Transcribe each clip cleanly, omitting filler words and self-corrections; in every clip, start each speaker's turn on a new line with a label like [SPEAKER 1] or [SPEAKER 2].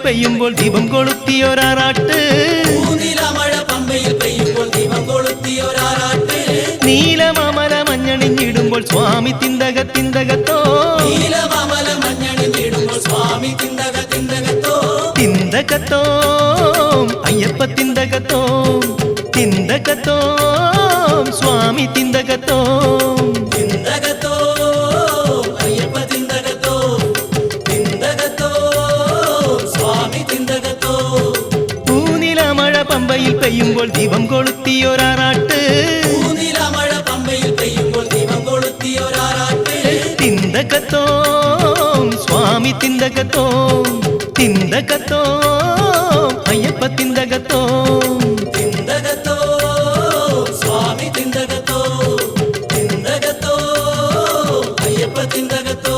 [SPEAKER 1] പെയ്യുമ്പോൾ ദീപം കൊളുത്തിയൊരാറാട്ട്
[SPEAKER 2] പൂനിലമഴ പമ്പയിൽ പെയ്യുമ്പോൾ ദീപം കൊളുത്തിയൊരാറാട്ട്
[SPEAKER 1] നീലമാമല മഞ്ഞണിഞ്ഞിടുമ്പോൾ സ്വാമി തിന്തക തിന്തകത്തോ
[SPEAKER 2] നീലമാമല മഞ്ഞണിഞ്ഞിടുമ്പോൾ സ്വാമി തിന്തക തിന്തകത്തോ
[SPEAKER 1] തിന്തകത്തോ അയ്യപ്പ തിന്തകത്തോ തിന്തകത്തോ സ്വാമി തിന്തകത്തോ
[SPEAKER 2] തിന്തകത്തോ അയ്യപ്പ തിന്തകത്തോ തിന്തകത്തോ സ്വാമി തിന്തകത്തോ
[SPEAKER 1] പൂനിലമഴ പമ്പയിൽ പെയ്യുമ്പോൾ ദീപം കൊളുത്തിയൊരാറാട്ട്
[SPEAKER 2] പൂനിലമഴ പമ്പയിൽ പെയ്യുമ്പോൾ ദീപം കൊളുത്തിയൊരാറാട്ട്
[SPEAKER 1] തിന്തകത്തോ സ്വാമി തിന്തകത്തോ തിന്തകത്തോ അയ്യപ്പ തിന്തകത്തോ
[SPEAKER 2] തിന്തകത്തോ സ്വാമി തിന്തകത്തോ തിന്തകത്തോ അയ്യപ്പ തിന്തകത്തോ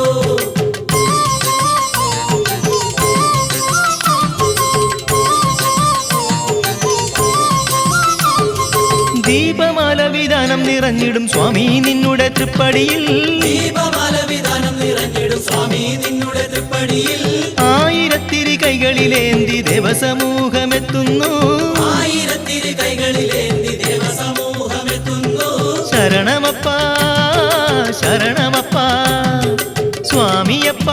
[SPEAKER 1] ദീപമാല വിധാനം നിറഞ്ഞിടും സ്വാമി നിന്നുടെ തൃപ്പടിയിൽ
[SPEAKER 2] ദീപമാല വിധാനം നിറഞ്ഞിടും സ്വാമി നിന്നുടെ തൃപ്പടിയിൽ
[SPEAKER 1] ആയിരത്തിരി കൈകളിലേന്തി ദേവസമൂഹമെത്തുന്നു
[SPEAKER 2] ആയിരത്തിരി കൈകളിലേന്തി ദേവസമൂഹമെത്തുന്നു
[SPEAKER 1] ശരണമപ്പ ശരണമപ്പ സ്വാമിയപ്പ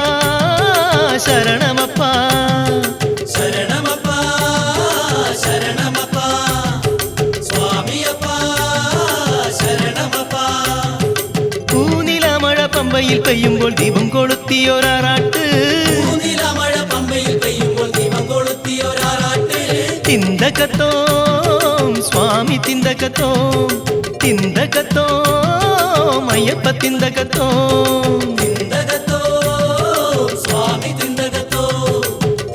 [SPEAKER 1] ശരണമപ്പ
[SPEAKER 2] ശരണമപ്പ ശരണമപ്പ സ്വാമിയപ്പ ശരണമപ്പ
[SPEAKER 1] പൂനിലമഴ പമ്പയിൽ പെയ്യുമ്പോൾ ദീപം കൊളുത്തിയൊരാറാട്ട്
[SPEAKER 2] പൂനിലമഴ പമ്പയിൽ പെയ്യുമ്പോൾ ദീപം കൊളുത്തിയൊരാറാട്ട്
[SPEAKER 1] തിന്തകത്തോ സ്വാമി തിന്തകത്തോ തിന്തകത്തോ അയ്യപ്പ തിന്തകത്തോ
[SPEAKER 2] തിന്തകത്തോ സ്വാമി തിന്തകത്തോ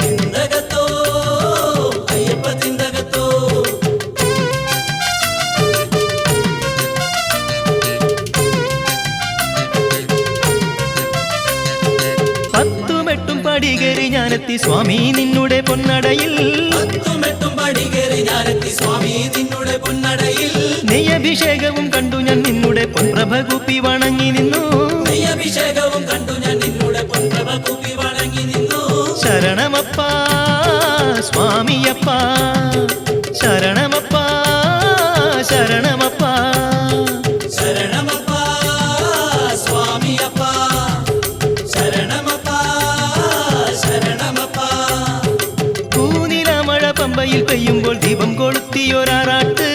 [SPEAKER 2] തിന്തകത്തോ അയ്യപ്പ തിന്തകത്തോ
[SPEAKER 1] പത്തുമെട്ടും പടികേറി ഞാനെത്തി സ്വാമി നിന്നുടെ പൊന്നടയിൽ
[SPEAKER 2] പത്തുമെട്ടും പടികേറി ഞാനെത്തി സ്വാമി നിന്നുടെ പൊന്നടയിൽ
[SPEAKER 1] നെയ്യഭിഷേകവും കണ്ടു ഞാൻ നിന്നുടെ പൊൻപ്രഭ കൂപ്പി വണങ്ങി നിന്നു
[SPEAKER 2] നെയ്യഭിഷേകവും കണ്ടു ഞാൻ നിന്നുടെ പൊൻപ്രഭ കൂപ്പി വണങ്ങി നിന്നു
[SPEAKER 1] ശരണമപ്പ സ്വാമിയപ്പ ശരണമപ്പ ശരണമപ്പ
[SPEAKER 2] ശരണമപ്പ സ്വാമിയപ്പ ശരണമപ്പ ശരണമപ്പ
[SPEAKER 1] പൂനിലമഴ പമ്പയിൽ പെയ്യുമ്പോൾ ദീപം കൊളുത്തിയൊരാറാട്ട്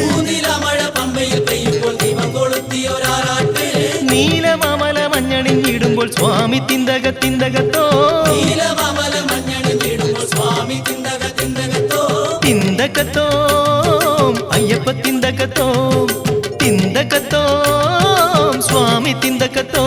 [SPEAKER 2] പൂനിലമഴ പമ്പയിൽ പെയ്യുമ്പോൾ ദീപം കൊളുത്തിയൊരാറാട്ട്
[SPEAKER 1] നീലമാമല മഞ്ഞണിഞ്ഞിടുമ്പോൾ സ്വാമി തിന്തക തിന്തകത്തോ
[SPEAKER 2] നീലമാമല മഞ്ഞണിഞ്ഞിടുമ്പോൾ സ്വാമി തിന്തക തിന്തകത്തോ
[SPEAKER 1] തിന്തകത്തോ അയ്യപ്പ തിന്തകത്തോ തിന്തകത്തോ സ്വാമി തിന്തകത്തോ